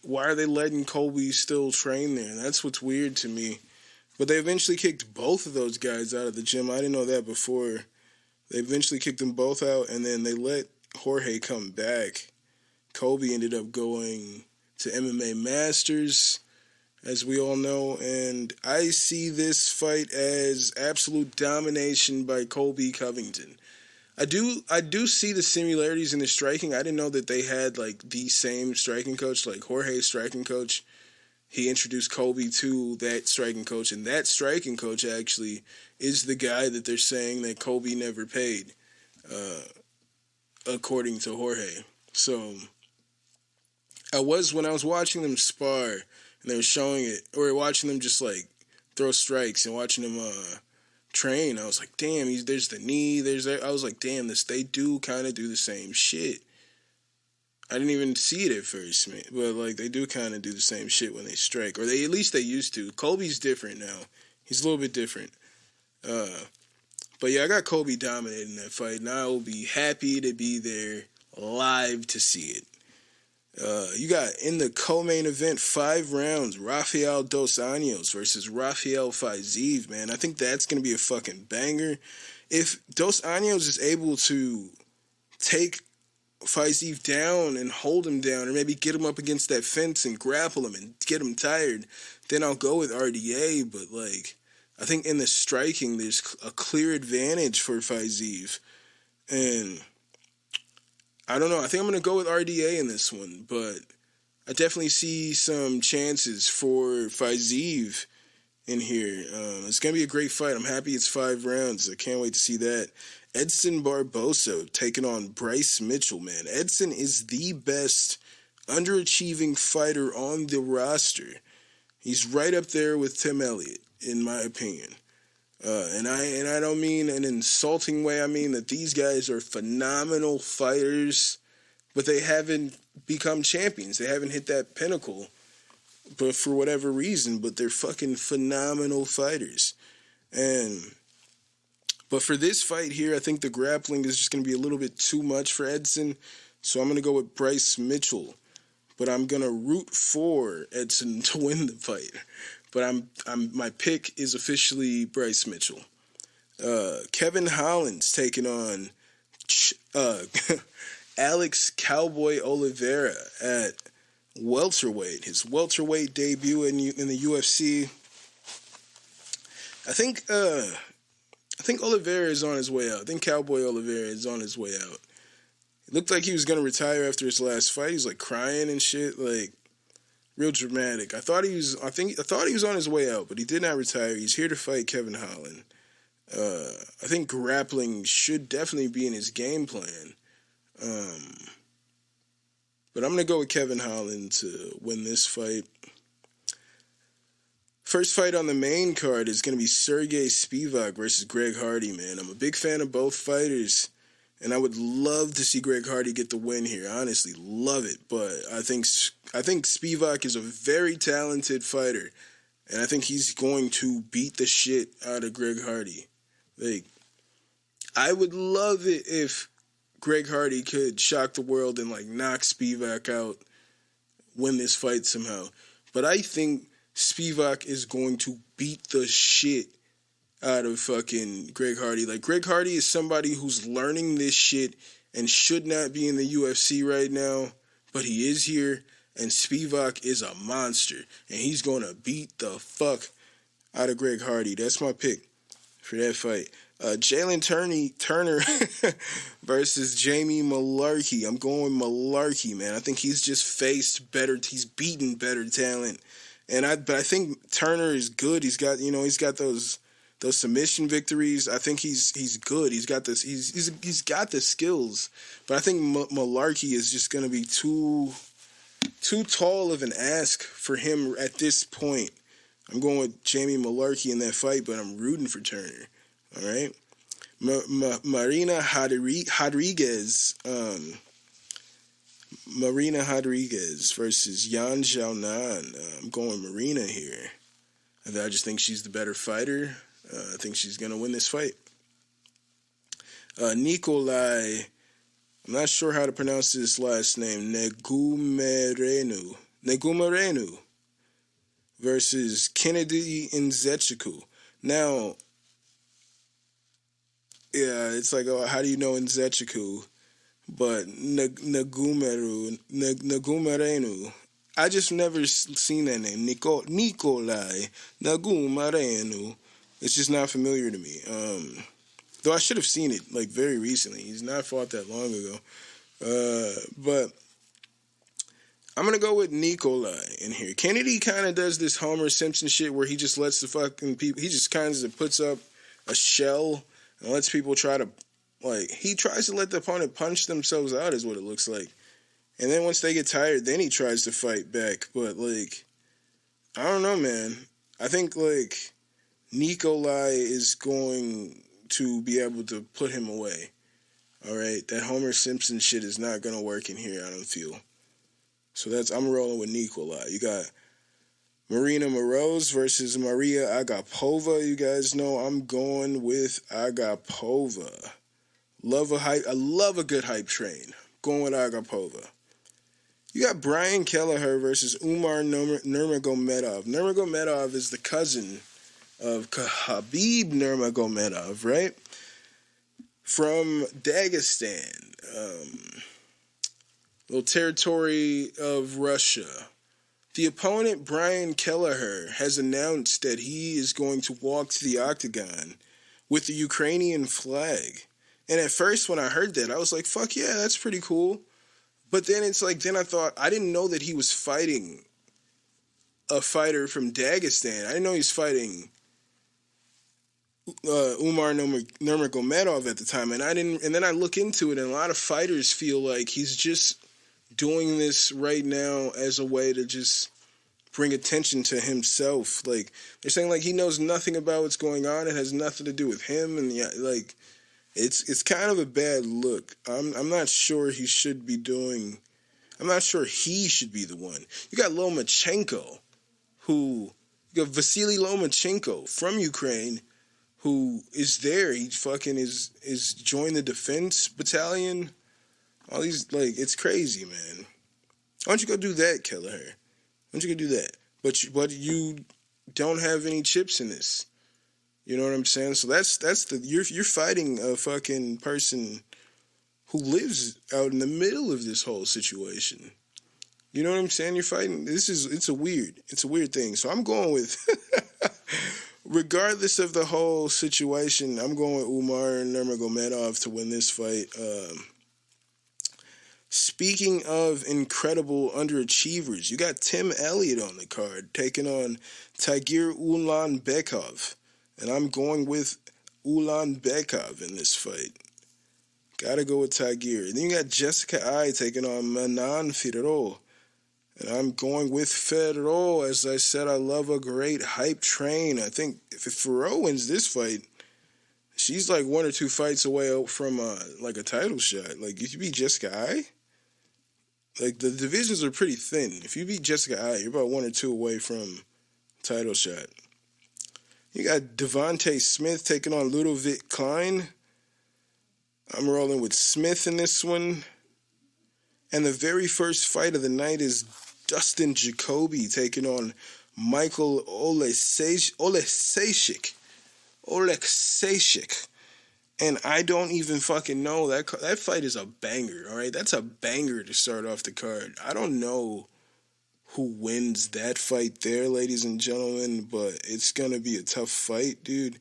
are they letting Kobe still train there? That's what's weird to me. But they eventually kicked both of those guys out of the gym. I didn't know that before. They eventually kicked them both out, and then they let Jorge come back. Kobe ended up going to MMA Masters, as we all know, and I see this fight as absolute domination by Colby Covington. I do see the similarities in the striking. I didn't know that they had like the same striking coach, like Jorge's striking coach. He introduced Kobe to that striking coach, and that striking coach actually is the guy that they're saying that Kobe never paid, according to Jorge. So when I was watching them spar and they were showing it, or watching them just like throw strikes and watching them train, I was like, damn, there's the knee, there's that. I was like, damn, they do kind of do the same shit. I didn't even see it at first, man. But, like, they do kind of do the same shit when they strike. Or at least they used to. Kobe's different now. He's a little bit different. But, yeah, I got Kobe dominating that fight. And I will be happy to be there live to see it. You got, in the co-main event, 5 rounds, Rafael Dos Anjos versus Rafael Fiziev, man. I think that's going to be a fucking banger. If Dos Anjos is able to take Fiziev down and hold him down, or maybe get him up against that fence and grapple him and get him tired, then I'll go with RDA. But like, I think in the striking, there's a clear advantage for Fiziev, and I don't know. I think I'm gonna go with RDA in this one, but I definitely see some chances for Fiziev in here. It's gonna be a great fight. I'm happy it's 5 rounds. I can't wait to see that. Edson Barbosa taking on Bryce Mitchell, man. Edson is the best underachieving fighter on the roster. He's right up there with Tim Elliott, in my opinion. And I don't mean in an insulting way. I mean that these guys are phenomenal fighters, but they haven't become champions. They haven't hit that pinnacle, but for whatever reason. But they're fucking phenomenal fighters. But for this fight here, I think the grappling is just going to be a little bit too much for Edson. So I'm going to go with Bryce Mitchell. But I'm going to root for Edson to win the fight. But my pick is officially Bryce Mitchell. Kevin Holland's taking on Alex Cowboy Oliveira at welterweight. His welterweight debut in the UFC. I think I think Oliveira is on his way out. I think Cowboy Oliveira is on his way out. It looked like he was going to retire after his last fight. He was like crying and shit, like real dramatic. I thought he was on his way out, but he did not retire. He's here to fight Kevin Holland. I think grappling should definitely be in his game plan. But I'm going to go with Kevin Holland to win this fight. First fight on the main card is going to be Sergey Spivak versus Greg Hardy, man. I'm a big fan of both fighters, and I would love to see Greg Hardy get the win here. Honestly, love it. But I think Spivak is a very talented fighter, and I think he's going to beat the shit out of Greg Hardy. Like, I would love it if Greg Hardy could shock the world and like knock Spivak out, win this fight somehow. But I think Spivak is going to beat the shit out of fucking Greg Hardy. Like, Greg Hardy is somebody who's learning this shit and should not be in the UFC right now, but he is here, and Spivak is a monster, and he's going to beat the fuck out of Greg Hardy. That's my pick for that fight. Jalen Turner versus Jamie Mullarkey. I'm going with Mullarkey, man. I think he's just faced better. He's beaten better talent. But I think Turner is good. He's got those submission victories. I think he's good. He's got this. He's got the skills. But I think Mullarkey is just going to be too tall of an ask for him at this point. I'm going with Jamie Mullarkey in that fight, but I'm rooting for Turner. All right, Marina Rodriguez. Marina Rodriguez versus Yan Zhaonan. I'm going Marina here. I just think she's the better fighter. I think she's going to win this fight. Nikolai, I'm not sure how to pronounce this last name, Negumerenu versus Kennedy Nzechukwu. Now, yeah, it's like, oh, how do you know Nzechukwu? But Negumerenu, I just never seen that name. Nikolai Negumerenu. It's just not familiar to me. Though I should have seen it like very recently. He's not fought that long ago. But I'm gonna go with Nikolai in here. Kennedy kind of does this Homer Simpson shit where he just lets the fucking people. He just kind of puts up a shell and lets people try to. Like, he tries to let the opponent punch themselves out is what it looks like. And then once they get tired, then he tries to fight back. But, like, I don't know, man. I think, like, Nikolai is going to be able to put him away. All right? That Homer Simpson shit is not going to work in here, I don't feel. So I'm rolling with Nikolai. You got Marina Moroz versus Maria Agapova. You guys know I'm going with Agapova. I love a good hype train. Going with Agapova. You got Brian Kelleher versus Umar Nurmagomedov. Nurmagomedov is the cousin of Khabib Nurmagomedov, right? From Dagestan, little territory of Russia. The opponent, Brian Kelleher, has announced that he is going to walk to the octagon with the Ukrainian flag. And at first, when I heard that, I was like, fuck yeah, that's pretty cool. But then then I thought, I didn't know that he was fighting a fighter from Dagestan. I didn't know he was fighting Umar Nurmagomedov at the time. And then I look into it, and a lot of fighters feel like he's just doing this right now as a way to just bring attention to himself. Like, they're saying, like, he knows nothing about what's going on. It has nothing to do with him. And, yeah, like, It's kind of a bad look. I'm not sure he should be doing. I'm not sure he should be the one. You got Lomachenko, you got Vasily Lomachenko from Ukraine, who is there. He fucking is joined the defense battalion. All these, like, it's crazy, man. Why don't you go do that, Kelleher? Why don't you go do that? But you don't have any chips in this. You know what I'm saying? So you're fighting a fucking person who lives out in the middle of this whole situation. You know what I'm saying? You're fighting. It's a weird thing. So I'm going with regardless of the whole situation, I'm going with Umar Nurmagomedov to win this fight. Speaking of incredible underachievers, you got Tim Elliott on the card taking on Tagir Ulanbekov. And I'm going with Ulanbekov in this fight. Gotta go with Tagir. And then you got Jessica Ai taking on Manan Firot. And I'm going with Firot. As I said, I love a great hype train. I think if Firot wins this fight, she's like 1 or 2 fights away from like a title shot. Like, if you beat Jessica Ai, like, the divisions are pretty thin. If you beat Jessica Ai, you're about 1 or 2 away from title shot. You got Devontae Smith taking on Ludovic Klein. I'm rolling with Smith in this one. And the very first fight of the night is Dustin Jacoby taking on Michael Oleksiejczuk. And I don't even fucking know. That fight is a banger, all right? That's a banger to start off the card. I don't know who wins that fight there, ladies and gentlemen, but it's going to be a tough fight, dude.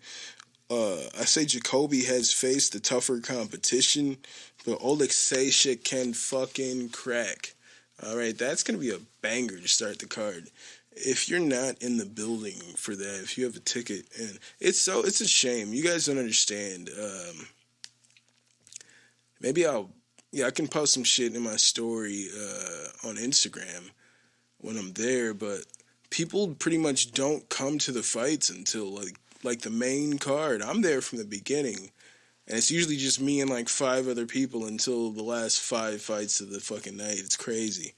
I say Jacoby has faced the tougher competition, but Oleksiejczuk can fucking crack. All right, that's going to be a banger to start the card. If you're not in the building for that, if you have a ticket, and it's a shame. You guys don't understand. Maybe I can post some shit in my story on Instagram when I'm there, but people pretty much don't come to the fights until like the main card. I'm there from the beginning, and it's usually just me and like 5 other people until the last 5 fights of the fucking night. It's crazy.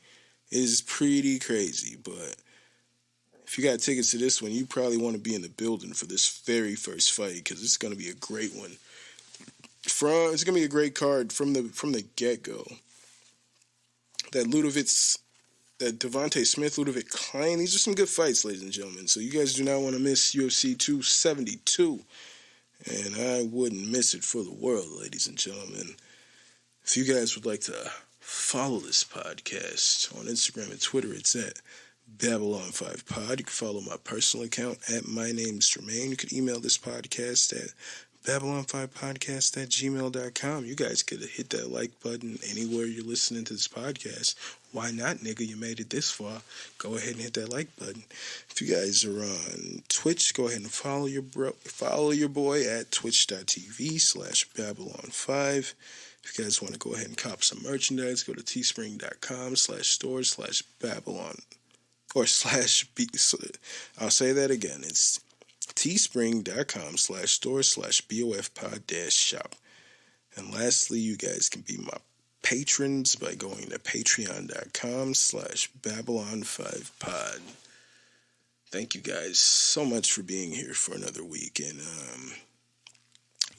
It is pretty crazy, but if you got tickets to this one, you probably want to be in the building for this very first fight because it's going to be a great one. It's going to be a great card from the get-go. That Devontae Smith, Ludovic Klein, these are some good fights, ladies and gentlemen. So you guys do not want to miss UFC 272. And I wouldn't miss it for the world, ladies and gentlemen. If you guys would like to follow this podcast on Instagram and Twitter, it's at Babylon5Pod. You can follow my personal account at my name's Jermaine. You can email this podcast at Babylon5podcast@gmail.com. You guys could hit that like button anywhere you're listening to this podcast. Why not, nigga? You made it this far. Go ahead and hit that like button. If you guys are on Twitch, go ahead and follow your boy at twitch.tv/Babylon5. If you guys want to go ahead and cop some merchandise, go to teespring.com/stores/Babylon. Or /B. I'll say that again. It's teespring.com/store/BOFpod-shop. And lastly, you guys can be my patrons by going to patreon.com/Babylon5Pod. Thank you guys so much for being here for another week. And,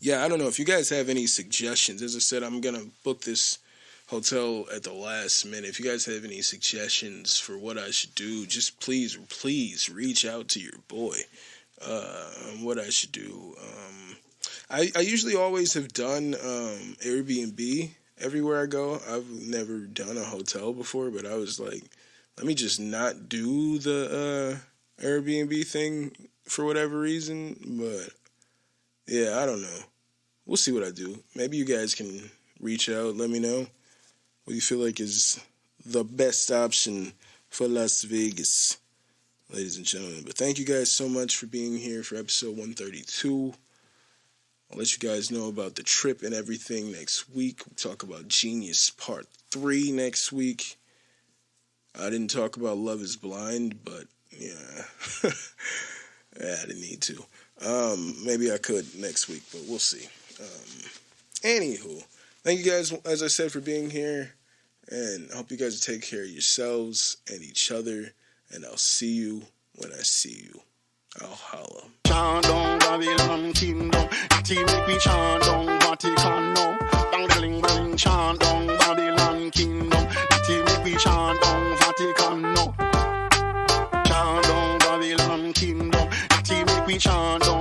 I don't know if you guys have any suggestions. As I said, I'm going to book this hotel at the last minute. If you guys have any suggestions for what I should do, just please reach out to your boy on what I should do. I usually always have done Airbnb everywhere I go. I've never done a hotel before, but I was like, let me just not do the Airbnb thing for whatever reason. But yeah, I don't know. We'll see what I do. Maybe you guys can reach out, let me know what you feel like is the best option for Las Vegas, ladies and gentlemen. But thank you guys so much for being here for episode 132. I'll let you guys know about the trip and everything next week. We'll talk about Genius Part 3 next week. I didn't talk about Love is Blind, but yeah, I didn't need to. Maybe I could next week, but we'll see. Anywho, thank you guys, as I said, for being here, and I hope you guys take care of yourselves and each other, and I'll see you when I see you. I'll holla. Chant down Babylon kingdom, team make we chant down Vatican now. Bang the ling, chant down Babylon kingdom, team make we chant down Vatican now. Chant down Babylon kingdom, team make we chant down